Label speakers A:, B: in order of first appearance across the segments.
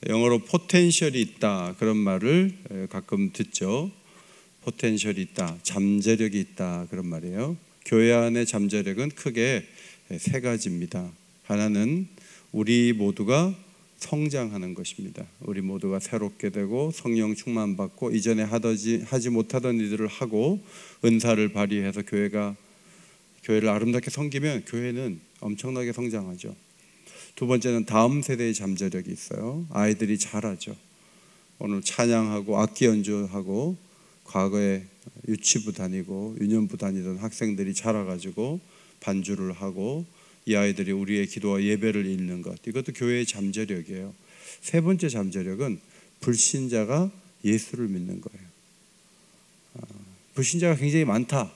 A: 영어로 포텐셜이 있다, 그런 말을 가끔 듣죠. 포텐셜이 있다, 잠재력이 있다, 그런 말이에요. 교회 안의 잠재력은 크게 세 가지입니다. 하나는 우리 모두가 성장하는 것입니다. 우리 모두가 새롭게 되고 성령 충만받고 이전에 하지 못하던 일들을 하고 은사를 발휘해서 교회를 아름답게 섬기면 교회는 엄청나게 성장하죠. 두 번째는 다음 세대의 잠재력이 있어요. 아이들이 잘하죠. 오늘 찬양하고 악기 연주하고 과거에 유치부 다니고 유년부 다니던 학생들이 자라가지고 반주를 하고 이 아이들이 우리의 기도와 예배를 잇는 것, 이것도 교회의 잠재력이에요. 세 번째 잠재력은 불신자가 예수를 믿는 거예요. 불신자가 굉장히 많다.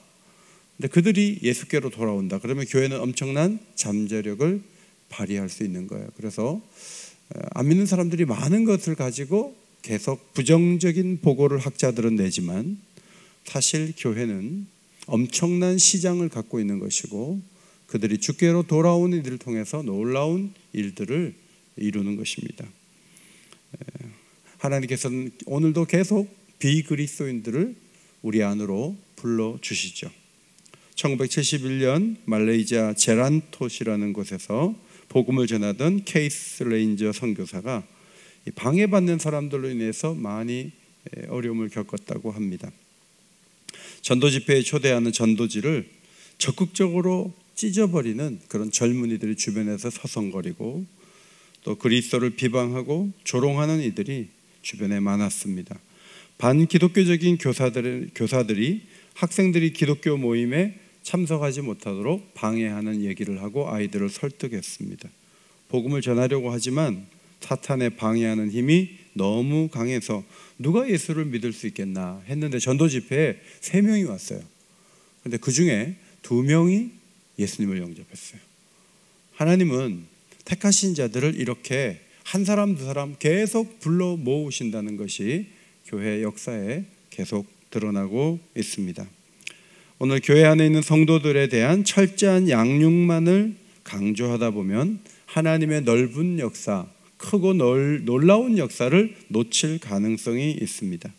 A: 근데 그들이 예수께로 돌아온다. 그러면 교회는 엄청난 잠재력을 발휘할 수 있는 거예요. 그래서 안 믿는 사람들이 많은 것을 가지고 계속 부정적인 보고를 학자들은 내지만 사실 교회는 엄청난 시장을 갖고 있는 것이고 그들이 주께로 돌아오는 일을 통해서 놀라운 일들을 이루는 것입니다. 하나님께서는 오늘도 계속 비그리스도인들을 우리 안으로 불러주시죠. 1971년 말레이시아 제란토시라는 곳에서 복음을 전하던 케이스 레인저 선교사가 방해받는 사람들로 인해서 많이 어려움을 겪었다고 합니다. 전도 집회에 초대하는 전도지를 적극적으로 찢어버리는 그런 젊은이들이 주변에서 서성거리고 또 그리스도를 비방하고 조롱하는 이들이 주변에 많았습니다. 반기독교적인 교사들이 학생들이 기독교 모임에 참석하지 못하도록 방해하는 얘기를 하고 아이들을 설득했습니다. 복음을 전하려고 하지만 사탄의 방해하는 힘이 너무 강해서 누가 예수를 믿을 수 있겠나 했는데 전도 집회에 3명이 왔어요. 그런데 그 중에 2명이 예수님을 영접했어요. 하나님은 택하신 자들을 이렇게 한 사람 두 사람 계속 불러 모으신다는 것이 교회 역사에 계속 드러나고 있습니다. 오늘 교회 안에 있는 성도들에 대한 철저한 양육만을 강조하다 보면 하나님의 넓은 역사, 크고 놀라운 역사를 놓칠 가능성이 있습니다.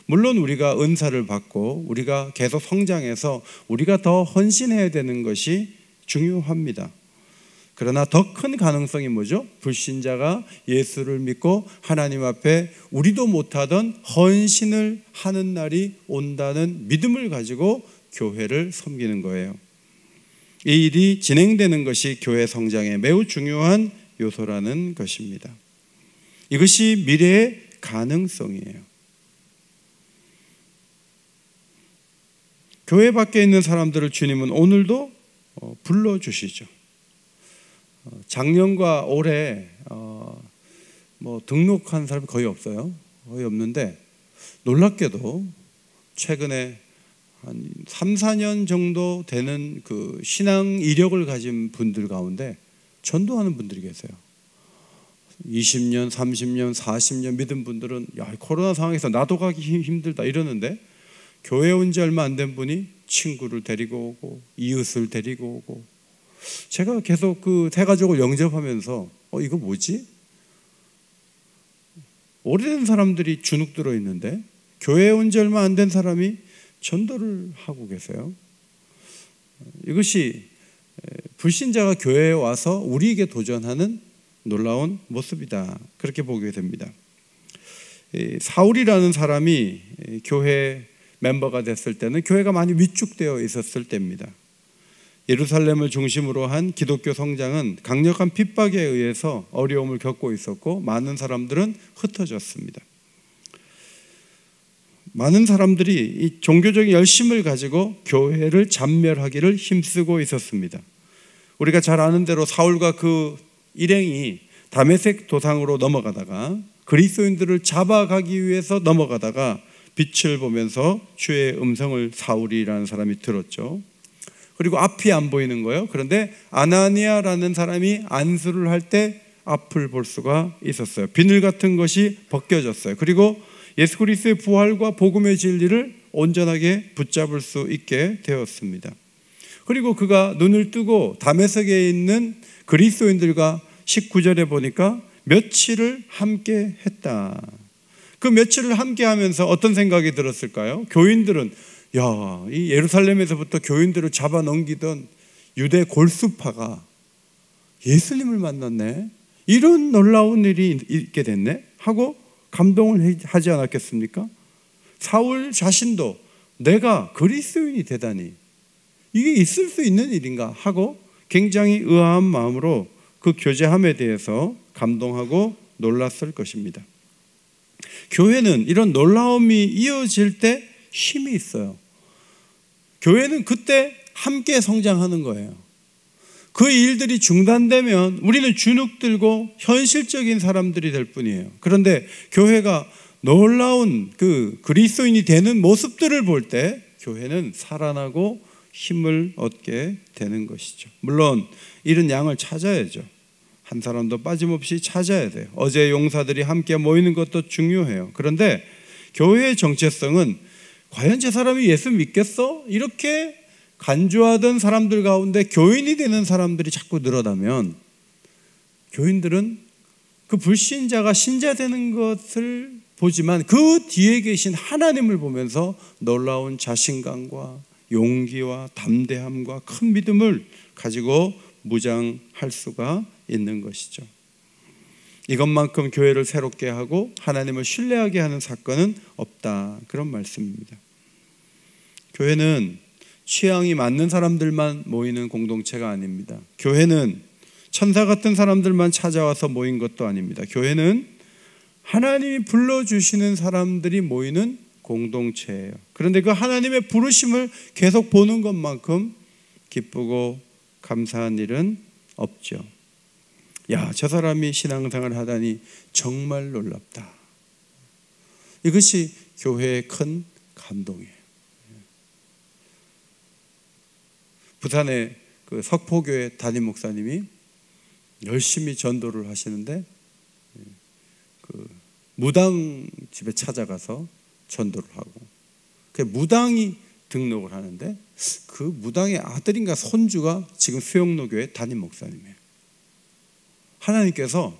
A: 물론 우리가 은사를 받고 우리가 계속 성장해서 우리가 더 헌신해야 되는 것이 중요합니다. 그러나 더 큰 가능성이 뭐죠? 불신자가 예수를 믿고 하나님 앞에 우리도 못하던 헌신을 하는 날이 온다는 믿음을 가지고 교회를 섬기는 거예요. 이 일이 진행되는 것이 교회 성장에 매우 중요한 요소라는 것입니다. 이것이 미래의 가능성이에요. 교회 밖에 있는 사람들을 주님은 오늘도 불러주시죠. 작년과 올해 등록한 사람이 거의 없어요. 거의 없는데 놀랍게도 최근에 한 3, 4년 정도 되는 그 신앙 이력을 가진 분들 가운데 전도하는 분들이 계세요. 20년, 30년, 40년 믿은 분들은 야, 코로나 상황에서 나도 가기 힘들다 이러는데 교회 온 지 얼마 안 된 분이 친구를 데리고 오고 이웃을 데리고 오고 제가 계속 그 대가족을 영접하면서 이거 뭐지? 오래된 사람들이 주눅 들어 있는데 교회에 온 지 얼마 안 된 사람이 전도를 하고 계세요. 이것이 불신자가 교회에 와서 우리에게 도전하는 놀라운 모습이다. 그렇게 보게 됩니다. 사울이라는 사람이 교회 멤버가 됐을 때는 교회가 많이 위축되어 있었을 때입니다. 예루살렘을 중심으로 한 기독교 성장은 강력한 핍박에 의해서 어려움을 겪고 있었고 많은 사람들은 흩어졌습니다. 많은 사람들이 이 종교적인 열심을 가지고 교회를 잔멸하기를 힘쓰고 있었습니다. 우리가 잘 아는 대로 사울과 그 일행이 다메섹 도상으로 넘어가다가 그리스도인들을 잡아가기 위해서 넘어가다가 빛을 보면서 주의 음성을 사울이라는 사람이 들었죠. 그리고 앞이 안 보이는 거예요. 그런데 아나니아라는 사람이 안수를 할 때 앞을 볼 수가 있었어요. 비늘 같은 것이 벗겨졌어요. 그리고 예수 그리스도의 부활과 복음의 진리를 온전하게 붙잡을 수 있게 되었습니다. 그리고 그가 눈을 뜨고 다메섹에 있는 그리스도인들과 19절에 보니까 며칠을 함께 했다. 그 며칠을 함께 하면서 어떤 생각이 들었을까요? 교인들은 이 예루살렘에서부터 교인들을 잡아넘기던 유대 골수파가 예수님을 만났네, 이런 놀라운 일이 있게 됐네 하고 감동을 하지 않았겠습니까? 사울 자신도 내가 그리스도인이 되다니 이게 있을 수 있는 일인가 하고 굉장히 의아한 마음으로 그 교제함에 대해서 감동하고 놀랐을 것입니다. 교회는 이런 놀라움이 이어질 때 힘이 있어요. 교회는 그때 함께 성장하는 거예요. 그 일들이 중단되면 우리는 주눅들고 현실적인 사람들이 될 뿐이에요. 그런데 교회가 놀라운 그 그리스도인이 되는 모습들을 볼 때 교회는 살아나고 힘을 얻게 되는 것이죠. 물론 이런 양을 찾아야죠. 한 사람도 빠짐없이 찾아야 돼요. 어제 용사들이 함께 모이는 것도 중요해요. 그런데 교회의 정체성은 과연 저 사람이 예수 믿겠어? 이렇게 간주하던 사람들 가운데 교인이 되는 사람들이 자꾸 늘어나면 교인들은 그 불신자가 신자 되는 것을 보지만 그 뒤에 계신 하나님을 보면서 놀라운 자신감과 용기와 담대함과 큰 믿음을 가지고 무장할 수가 있는 것이죠. 이것만큼 교회를 새롭게 하고 하나님을 신뢰하게 하는 사건은 없다, 그런 말씀입니다. 교회는 취향이 맞는 사람들만 모이는 공동체가 아닙니다. 교회는 천사 같은 사람들만 찾아와서 모인 것도 아닙니다. 교회는 하나님이 불러주시는 사람들이 모이는 공동체예요. 그런데 그 하나님의 부르심을 계속 보는 것만큼 기쁘고 감사한 일은 없죠. 저 사람이 신앙생활을 하다니 정말 놀랍다. 이것이 교회의 큰 감동이에요. 부산의 그 석포교회 담임 목사님이 열심히 전도를 하시는데 그 무당 집에 찾아가서 전도를 하고 그 무당이 등록을 하는데 그 무당의 아들인가 손주가 지금 수영로교회 담임 목사님이에요. 하나님께서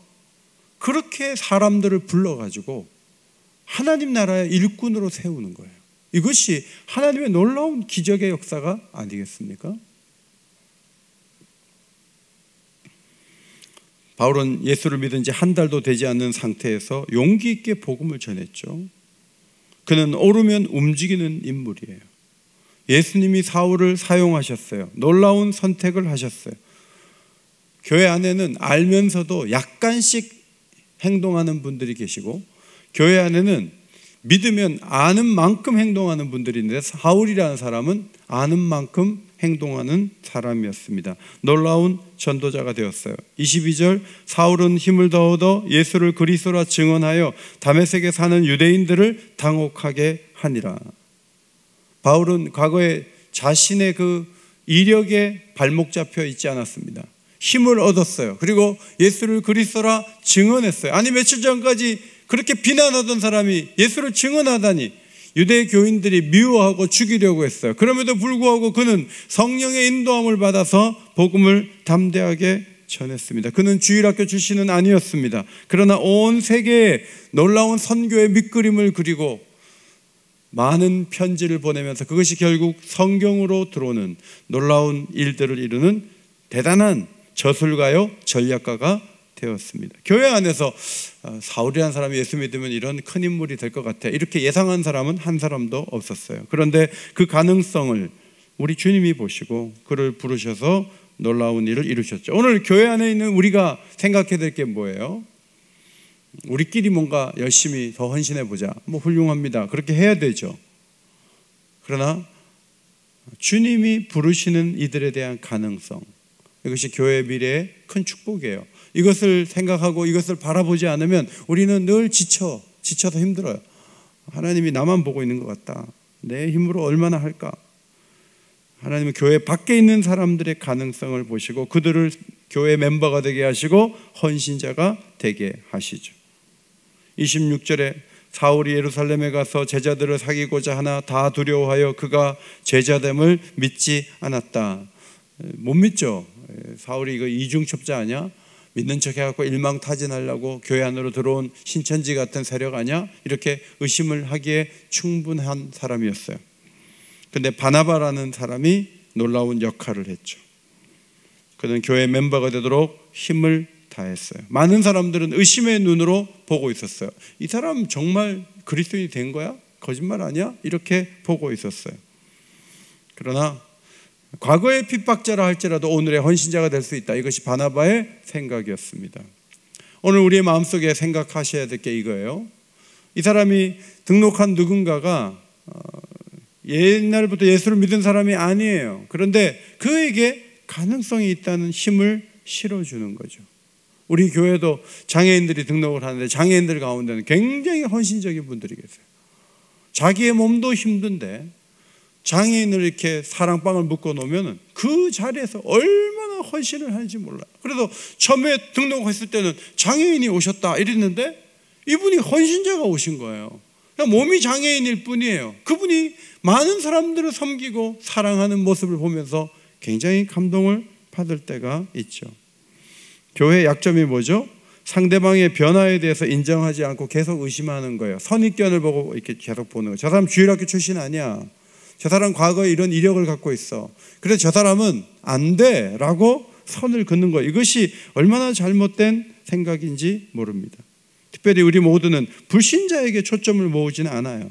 A: 그렇게 사람들을 불러가지고 하나님 나라의 일꾼으로 세우는 거예요. 이것이 하나님의 놀라운 기적의 역사가 아니겠습니까? 바울은 예수를 믿은 지 한 달도 되지 않는 상태에서 용기 있게 복음을 전했죠. 그는 오르면 움직이는 인물이에요. 예수님이 사울을 사용하셨어요. 놀라운 선택을 하셨어요. 교회 안에는 알면서도 약간씩 행동하는 분들이 계시고 교회 안에는 믿으면 아는 만큼 행동하는 분들이 있는데 사울이라는 사람은 아는 만큼 행동하는 사람이었습니다. 놀라운 전도자가 되었어요. 22절 사울은 힘을 더 얻어 예수를 그리스도라 증언하여 다메섹에 사는 유대인들을 당혹하게 하니라. 바울은 과거에 자신의 그 이력에 발목 잡혀 있지 않았습니다. 힘을 얻었어요. 그리고 예수를 그리스도라 증언했어요. 아니 며칠 전까지 그렇게 비난하던 사람이 예수를 증언하다니 유대 교인들이 미워하고 죽이려고 했어요. 그럼에도 불구하고 그는 성령의 인도함을 받아서 복음을 담대하게 전했습니다. 그는 주일학교 출신은 아니었습니다. 그러나 온 세계에 놀라운 선교의 밑그림을 그리고 많은 편지를 보내면서 그것이 결국 성경으로 들어오는 놀라운 일들을 이루는 대단한 저술가요 전략가가 되었습니다. 교회 안에서 사울이라는 사람이 예수 믿으면 이런 큰 인물이 될 것 같아 이렇게 예상한 사람은 한 사람도 없었어요. 그런데 그 가능성을 우리 주님이 보시고 그를 부르셔서 놀라운 일을 이루셨죠. 오늘 교회 안에 있는 우리가 생각해야 될 게 뭐예요? 우리끼리 뭔가 열심히 더 헌신해 보자. 훌륭합니다. 그렇게 해야 되죠. 그러나 주님이 부르시는 이들에 대한 가능성, 이것이 교회의 미래의 큰 축복이에요. 이것을 생각하고 이것을 바라보지 않으면 우리는 늘 지쳐서 힘들어요. 하나님이 나만 보고 있는 것 같다. 내 힘으로 얼마나 할까? 하나님은 교회 밖에 있는 사람들의 가능성을 보시고 그들을 교회 멤버가 되게 하시고 헌신자가 되게 하시죠. 26절에 사울이 예루살렘에 가서 제자들을 사귀고자 하나 다 두려워하여 그가 제자됨을 믿지 않았다. 못 믿죠. 사울이 이거 이중첩자 아니야? 믿는 척 해갖고 일망타진하려고 교회 안으로 들어온 신천지 같은 세력 아니야? 이렇게 의심을 하기에 충분한 사람이었어요. 근데 바나바라는 사람이 놀라운 역할을 했죠. 그는 교회 멤버가 되도록 힘을 다했어요. 많은 사람들은 의심의 눈으로 보고 있었어요. 이 사람 정말 그리스도인이 된 거야? 거짓말 아니야? 이렇게 보고 있었어요. 그러나 과거의 핍박자라 할지라도 오늘의 헌신자가 될 수 있다. 이것이 바나바의 생각이었습니다. 오늘 우리의 마음속에 생각하셔야 될 게 이거예요. 이 사람이 등록한 누군가가 옛날부터 예수를 믿은 사람이 아니에요. 그런데 그에게 가능성이 있다는 힘을 실어주는 거죠. 우리 교회도 장애인들이 등록을 하는데 장애인들 가운데는 굉장히 헌신적인 분들이 계세요. 자기의 몸도 힘든데 장애인을 이렇게 사랑방을 묶어 놓으면 그 자리에서 얼마나 헌신을 하는지 몰라요. 그래서 처음에 등록했을 때는 장애인이 오셨다 이랬는데 이분이 헌신자가 오신 거예요. 그냥 몸이 장애인일 뿐이에요. 그분이 많은 사람들을 섬기고 사랑하는 모습을 보면서 굉장히 감동을 받을 때가 있죠. 교회의 약점이 뭐죠? 상대방의 변화에 대해서 인정하지 않고 계속 의심하는 거예요. 선입견을 보고 이렇게 계속 보는 거예요. 저 사람 주일학교 출신 아니야. 저 사람 과거에 이런 이력을 갖고 있어. 그래서 저 사람은 안 돼 라고 선을 긋는 거예요. 이것이 얼마나 잘못된 생각인지 모릅니다. 특별히 우리 모두는 불신자에게 초점을 모으지는 않아요.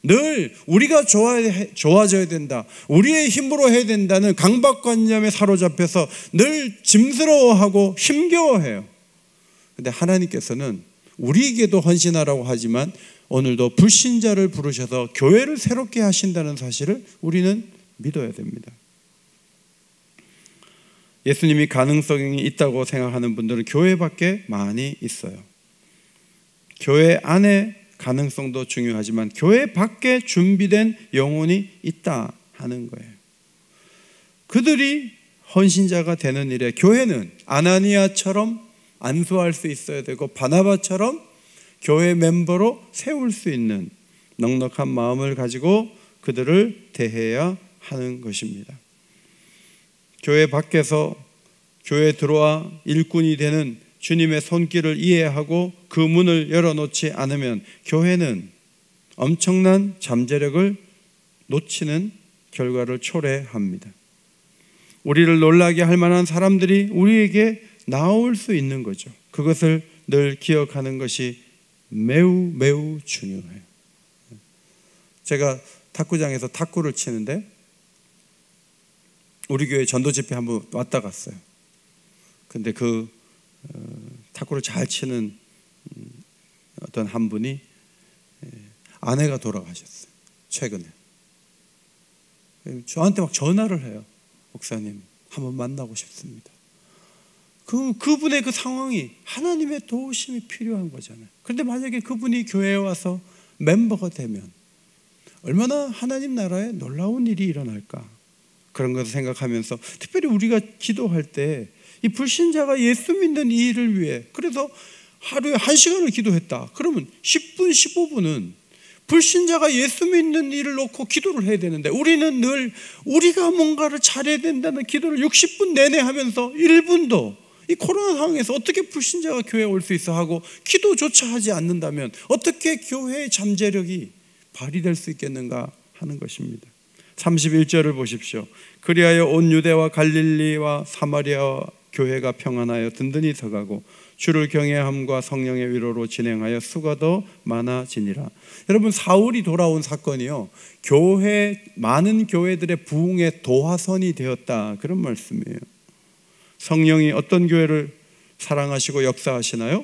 A: 늘 우리가 좋아져야 된다, 우리의 힘으로 해야 된다는 강박관념에 사로잡혀서 늘 짐스러워하고 힘겨워해요. 그런데 하나님께서는 우리에게도 헌신하라고 하지만 오늘도 불신자를 부르셔서 교회를 새롭게 하신다는 사실을 우리는 믿어야 됩니다. 예수님이 가능성이 있다고 생각하는 분들은 교회 밖에 많이 있어요. 교회 안에 가능성도 중요하지만 교회 밖에 준비된 영혼이 있다 하는 거예요. 그들이 헌신자가 되는 일에 교회는 아나니아처럼 안수할 수 있어야 되고 바나바처럼 교회 멤버로 세울 수 있는 넉넉한 마음을 가지고 그들을 대해야 하는 것입니다. 교회 밖에서 교회에 들어와 일꾼이 되는 주님의 손길을 이해하고 그 문을 열어놓지 않으면 교회는 엄청난 잠재력을 놓치는 결과를 초래합니다. 우리를 놀라게 할 만한 사람들이 우리에게 나올 수 있는 거죠. 그것을 늘 기억하는 것이 매우 매우 중요해요. 제가 탁구장에서 탁구를 치는데 우리 교회 전도 집회 한번 왔다 갔어요. 근데 그 탁구를 잘 치는 어떤 한 분이 아내가 돌아가셨어요. 최근에. 저한테 막 전화를 해요. 목사님, 한번 만나고 싶습니다. 그분의 그 상황이 하나님의 도우심이 필요한 거잖아요. 그런데 만약에 그분이 교회에 와서 멤버가 되면 얼마나 하나님 나라에 놀라운 일이 일어날까, 그런 것을 생각하면서 특별히 우리가 기도할 때 이 불신자가 예수 믿는 이 일을 위해, 그래서 하루에 1시간을 기도했다 그러면 10분 15분은 불신자가 예수 믿는 일을 놓고 기도를 해야 되는데 우리는 늘 우리가 뭔가를 잘해야 된다는 기도를 60분 내내 하면서 1분도 이 코로나 상황에서 어떻게 불신자가 교회에 올 수 있어 하고 기도조차 하지 않는다면 어떻게 교회의 잠재력이 발휘될 수 있겠는가 하는 것입니다. 31절을 보십시오. 그리하여 온 유대와 갈릴리와 사마리아 교회가 평안하여 든든히 서가고 주를 경외함과 성령의 위로로 진행하여 수가 더 많아지니라. 여러분, 사울이 돌아온 사건이요, 많은 교회들의 부흥의 도화선이 되었다, 그런 말씀이에요. 성령이 어떤 교회를 사랑하시고 역사하시나요?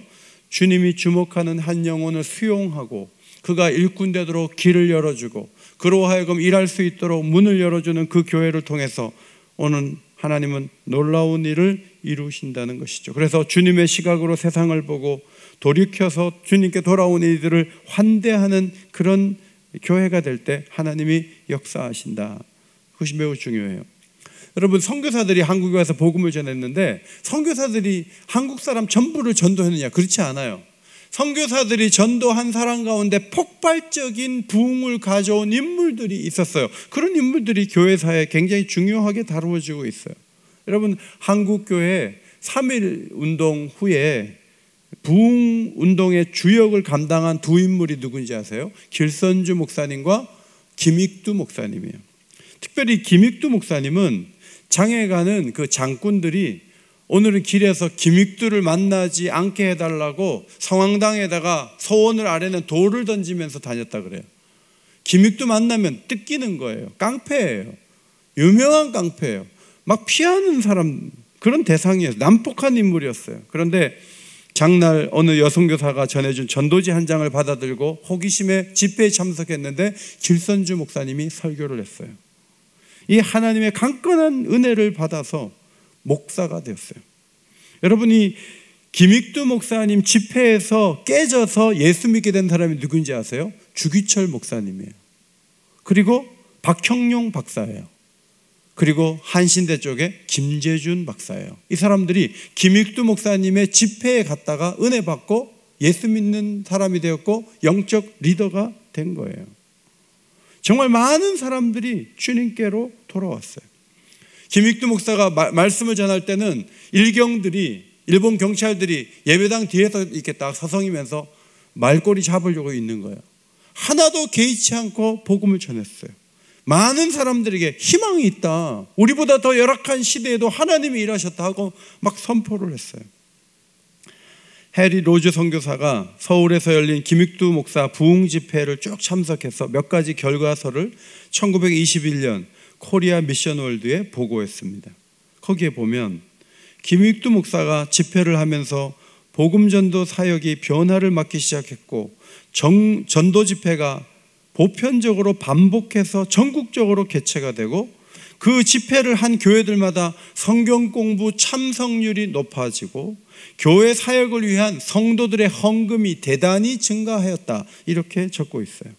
A: 주님이 주목하는 한 영혼을 수용하고 그가 일꾼 되도록 길을 열어주고 그로 하여금 일할 수 있도록 문을 열어주는 그 교회를 통해서 오늘 하나님은 놀라운 일을 이루신다는 것이죠. 그래서 주님의 시각으로 세상을 보고 돌이켜서 주님께 돌아온 이들을 환대하는 그런 교회가 될 때 하나님이 역사하신다. 그것이 매우 중요해요. 여러분, 선교사들이 한국에 와서 복음을 전했는데 선교사들이 한국 사람 전부를 전도했느냐? 그렇지 않아요. 선교사들이 전도한 사람 가운데 폭발적인 부흥을 가져온 인물들이 있었어요. 그런 인물들이 교회사에 굉장히 중요하게 다루어지고 있어요. 여러분, 한국 교회에 3.1 운동 후에 부흥 운동의 주역을 감당한 두 인물이 누군지 아세요? 길선주 목사님과 김익두 목사님이에요. 특별히 김익두 목사님은 장에 가는 그 장군들이 오늘은 길에서 김익두를 만나지 않게 해달라고 성황당에다가 서원을 아래는 돌을 던지면서 다녔다 그래요. 김익두 만나면 뜯기는 거예요. 깡패예요. 유명한 깡패예요. 막 피하는 사람, 그런 대상이었어요. 난폭한 인물이었어요. 그런데 장날 어느 여성교사가 전해준 전도지 한 장을 받아들고 호기심에 집회에 참석했는데 길선주 목사님이 설교를 했어요. 이 하나님의 강건한 은혜를 받아서 목사가 되었어요. 여러분이 김익두 목사님 집회에서 깨져서 예수 믿게 된 사람이 누군지 아세요? 주기철 목사님이에요. 그리고 박형룡 박사예요. 그리고 한신대 쪽에 김재준 박사예요. 이 사람들이 김익두 목사님의 집회에 갔다가 은혜 받고 예수 믿는 사람이 되었고 영적 리더가 된 거예요. 정말 많은 사람들이 주님께로 돌아왔어요. 김익두 목사가 말씀을 전할 때는 일본 경찰들이 예배당 뒤에서 이렇게 딱 서성이면서 말꼬리 잡으려고 있는 거예요. 하나도 개의치 않고 복음을 전했어요. 많은 사람들에게 희망이 있다, 우리보다 더 열악한 시대에도 하나님이 일하셨다 하고 막 선포를 했어요. 해리 로즈 선교사가 서울에서 열린 김익두 목사 부흥 집회를 쭉 참석해서 몇 가지 결과서를 1921년 코리아 미션 월드에 보고했습니다. 거기에 보면 김익두 목사가 집회를 하면서 복음 전도 사역이 변화를 맞기 시작했고 전도 집회가 보편적으로 반복해서 전국적으로 개최가 되고 그 집회를 한 교회들마다 성경 공부 참석률이 높아지고 교회 사역을 위한 성도들의 헌금이 대단히 증가하였다, 이렇게 적고 있어요.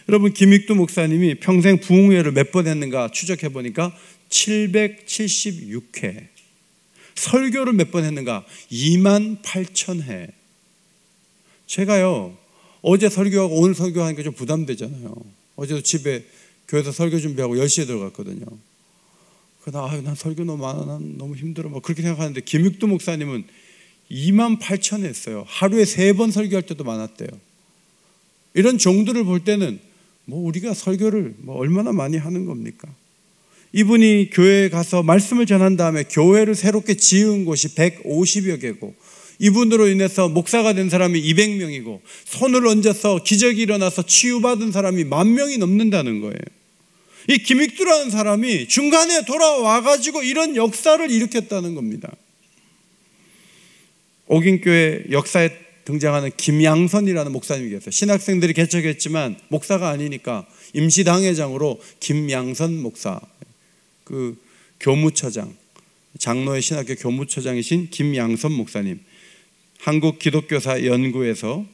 A: 여러분, 김익두 목사님이 평생 부흥회를 몇 번 했는가 추적해 보니까 776회, 설교를 몇 번 했는가 28,000회. 제가요 어제 설교하고 오늘 설교하니까 좀 부담되잖아요. 어제도 집에 교회에서 설교 준비하고 10시에 들어갔거든요. 난 설교 너무 많아, 난 너무 힘들어, 막 그렇게 생각하는데 김익두 목사님은 28,000 했어요. 하루에 3번 설교할 때도 많았대요. 이런 정도를 볼 때는 우리가 설교를 얼마나 많이 하는 겁니까? 이분이 교회에 가서 말씀을 전한 다음에 교회를 새롭게 지은 곳이 150여 개고 이분으로 인해서 목사가 된 사람이 200명이고 손을 얹어서 기적이 일어나서 치유받은 사람이 10,000명이 넘는다는 거예요. 이 김익두라는 사람이 중간에 돌아와가지고 이런 역사를 일으켰다는 겁니다. 옥인교회 역사에 등장하는 김양선이라는 목사님이 계세요. 신학생들이 개척했지만 목사가 아니니까 임시당회장으로 김양선 목사, 그 교무처장, 장로의 신학교 교무처장이신 김양선 목사님, 한국기독교사연구에서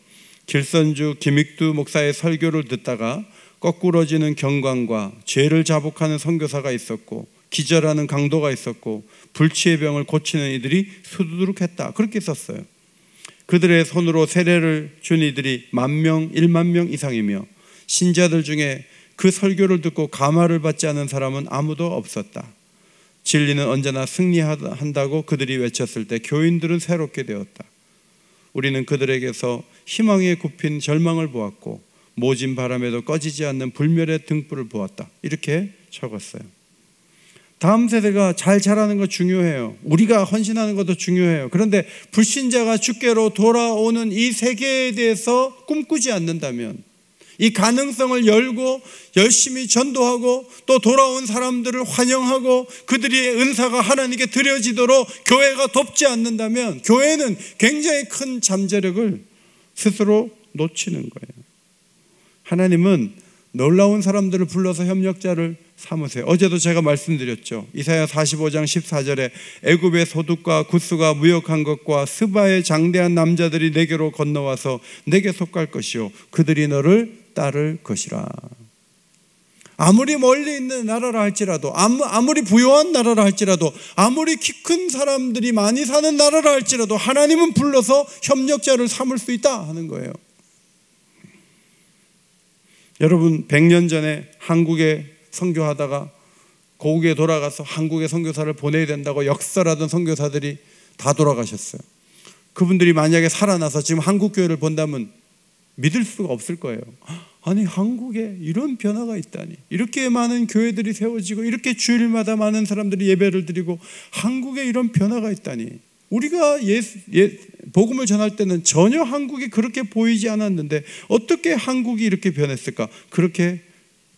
A: 길선주 김익두 목사의 설교를 듣다가 거꾸러지는 경광과 죄를 자복하는 선교사가 있었고 기절하는 강도가 있었고 불치의 병을 고치는 이들이 수두룩했다, 그렇게 썼어요. 그들의 손으로 세례를 준 이들이 10,000명, 10,000명 이상이며 신자들 중에 그 설교를 듣고 감화를 받지 않은 사람은 아무도 없었다. 진리는 언제나 승리한다고 그들이 외쳤을 때 교인들은 새롭게 되었다. 우리는 그들에게서 희망에 굽힌 절망을 보았고 모진 바람에도 꺼지지 않는 불멸의 등불을 보았다, 이렇게 적었어요. 다음 세대가 잘 자라는 거 중요해요. 우리가 헌신하는 것도 중요해요. 그런데 불신자가 주께로 돌아오는 이 세계에 대해서 꿈꾸지 않는다면, 이 가능성을 열고 열심히 전도하고 또 돌아온 사람들을 환영하고 그들의 은사가 하나님께 드려지도록 교회가 돕지 않는다면 교회는 굉장히 큰 잠재력을 스스로 놓치는 거예요. 하나님은 놀라운 사람들을 불러서 협력자를 삼으세요. 어제도 제가 말씀드렸죠. 이사야 45장 14절에 애굽의 소득과 구스가 무역한 것과 스바의 장대한 남자들이 내게로 건너와서 내게 속할 것이요 그들이 너를 따를 것이라. 아무리 멀리 있는 나라라 할지라도, 아무리 부유한 나라라 할지라도, 아무리 키 큰 사람들이 많이 사는 나라라 할지라도 하나님은 불러서 협력자를 삼을 수 있다 하는 거예요. 여러분, 100년 전에 한국에 선교하다가 고국에 돌아가서 한국에 선교사를 보내야 된다고 역설하던 선교사들이 다 돌아가셨어요. 그분들이 만약에 살아나서 지금 한국 교회를 본다면 믿을 수가 없을 거예요. 아니, 한국에 이런 변화가 있다니, 이렇게 많은 교회들이 세워지고 이렇게 주일마다 많은 사람들이 예배를 드리고 한국에 이런 변화가 있다니. 우리가 복음을 전할 때는 전혀 한국이 그렇게 보이지 않았는데 어떻게 한국이 이렇게 변했을까? 그렇게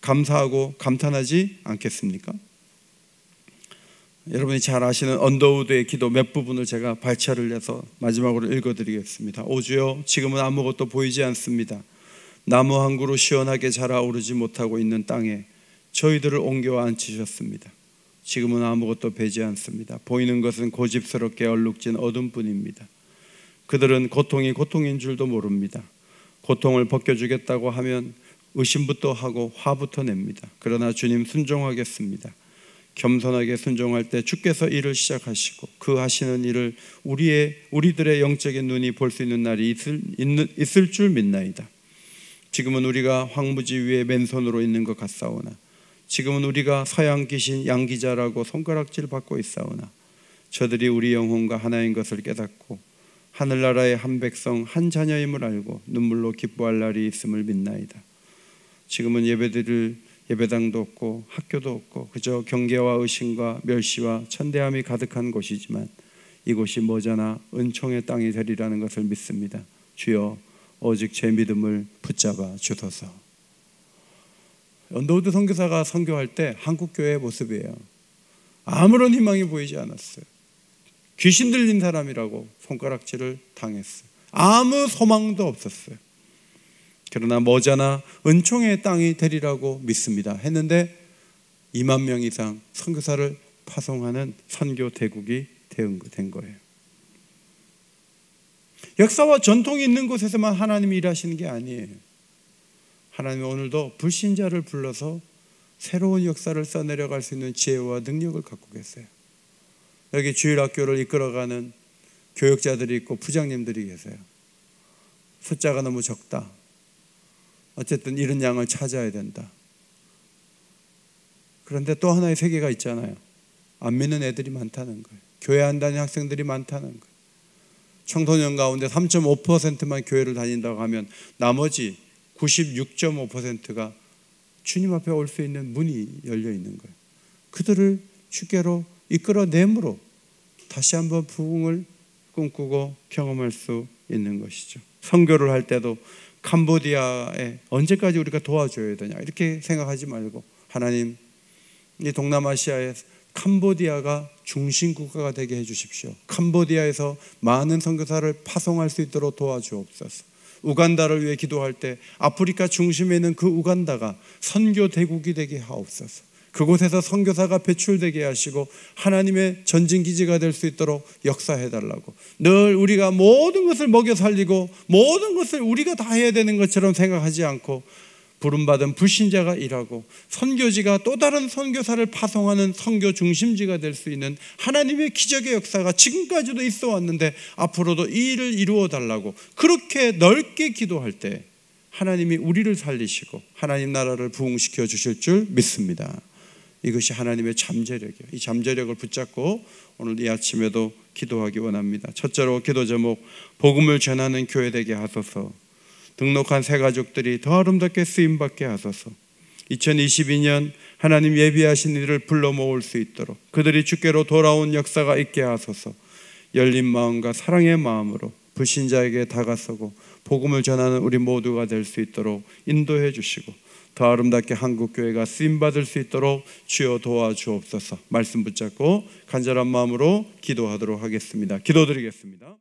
A: 감사하고 감탄하지 않겠습니까? 여러분이 잘 아시는 언더우드의 기도 몇 부분을 제가 발췌를 해서 마지막으로 읽어드리겠습니다. 오 주여, 지금은 아무것도 보이지 않습니다. 나무 한 그루 시원하게 자라오르지 못하고 있는 땅에 저희들을 옮겨 앉히셨습니다. 지금은 아무것도 배지 않습니다. 보이는 것은 고집스럽게 얼룩진 어둠뿐입니다. 그들은 고통이 고통인 줄도 모릅니다. 고통을 벗겨주겠다고 하면 의심부터 하고 화부터 냅니다. 그러나 주님, 순종하겠습니다. 겸손하게 순종할 때 주께서 일을 시작하시고 그 하시는 일을 우리들의 영적인 눈이 볼 수 있는 날이 있을 줄 믿나이다. 지금은 우리가 황무지 위에 맨손으로 있는 것 같사오나, 지금은 우리가 서양 귀신 양기자라고 손가락질 받고 있사오나, 저들이 우리 영혼과 하나인 것을 깨닫고 하늘나라의 한 백성 한 자녀임을 알고 눈물로 기뻐할 날이 있음을 믿나이다. 지금은 예배당도 없고 학교도 없고 그저 경계와 의심과 멸시와 천대함이 가득한 곳이지만 이곳이 머지않아 은총의 땅이 되리라는 것을 믿습니다. 주여, 오직 제 믿음을 붙잡아 주소서. 언더우드 선교사가 선교할 때 한국교회의 모습이에요. 아무런 희망이 보이지 않았어요. 귀신 들린 사람이라고 손가락질을 당했어요. 아무 소망도 없었어요. 그러나 머지않아 은총의 땅이 되리라고 믿습니다 했는데 2만 명 이상 선교사를 파송하는 선교 대국이 된 거예요. 역사와 전통이 있는 곳에서만 하나님이 일하시는 게 아니에요. 하나님은 오늘도 불신자를 불러서 새로운 역사를 써내려갈 수 있는 지혜와 능력을 갖고 계세요. 여기 주일학교를 이끌어가는 교역자들이 있고 부장님들이 계세요. 숫자가 너무 적다. 어쨌든 잃은 양을 찾아야 된다. 그런데 또 하나의 세계가 있잖아요. 안 믿는 애들이 많다는 거예요. 교회 안 다니는 학생들이 많다는 거예요. 청소년 가운데 3.5%만 교회를 다닌다고 하면 나머지 96.5%가 주님 앞에 올 수 있는 문이 열려 있는 거예요. 그들을 주께로 이끌어내므로 다시 한번 부흥을 꿈꾸고 경험할 수 있는 것이죠. 선교를 할 때도 캄보디아에 언제까지 우리가 도와줘야 되냐 이렇게 생각하지 말고, 하나님, 이 동남아시아에 캄보디아가 중심 국가가 되게 해주십시오. 캄보디아에서 많은 선교사를 파송할 수 있도록 도와주옵소서. 우간다를 위해 기도할 때 아프리카 중심에 있는 그 우간다가 선교 대국이 되게 하옵소서. 그곳에서 선교사가 배출되게 하시고 하나님의 전진기지가 될 수 있도록 역사해달라고. 늘 우리가 모든 것을 먹여 살리고 모든 것을 우리가 다 해야 되는 것처럼 생각하지 않고 부름받은 불신자가 일하고 선교지가 또 다른 선교사를 파송하는 선교 중심지가 될 수 있는 하나님의 기적의 역사가 지금까지도 있어 왔는데 앞으로도 이 일을 이루어 달라고 그렇게 넓게 기도할 때 하나님이 우리를 살리시고 하나님 나라를 부흥시켜 주실 줄 믿습니다. 이것이 하나님의 잠재력이에요. 이 잠재력을 붙잡고 오늘 이 아침에도 기도하기 원합니다. 첫째로 기도 제목, 복음을 전하는 교회 되게 하소서. 등록한 새 가족들이 더 아름답게 쓰임받게 하소서. 2022년 하나님 예비하신 이들을 불러 모을 수 있도록 그들이 주께로 돌아온 역사가 있게 하소서. 열린 마음과 사랑의 마음으로 불신자에게 다가서고 복음을 전하는 우리 모두가 될 수 있도록 인도해 주시고 더 아름답게 한국교회가 쓰임받을 수 있도록 주여 도와주옵소서. 말씀 붙잡고 간절한 마음으로 기도하도록 하겠습니다. 기도드리겠습니다.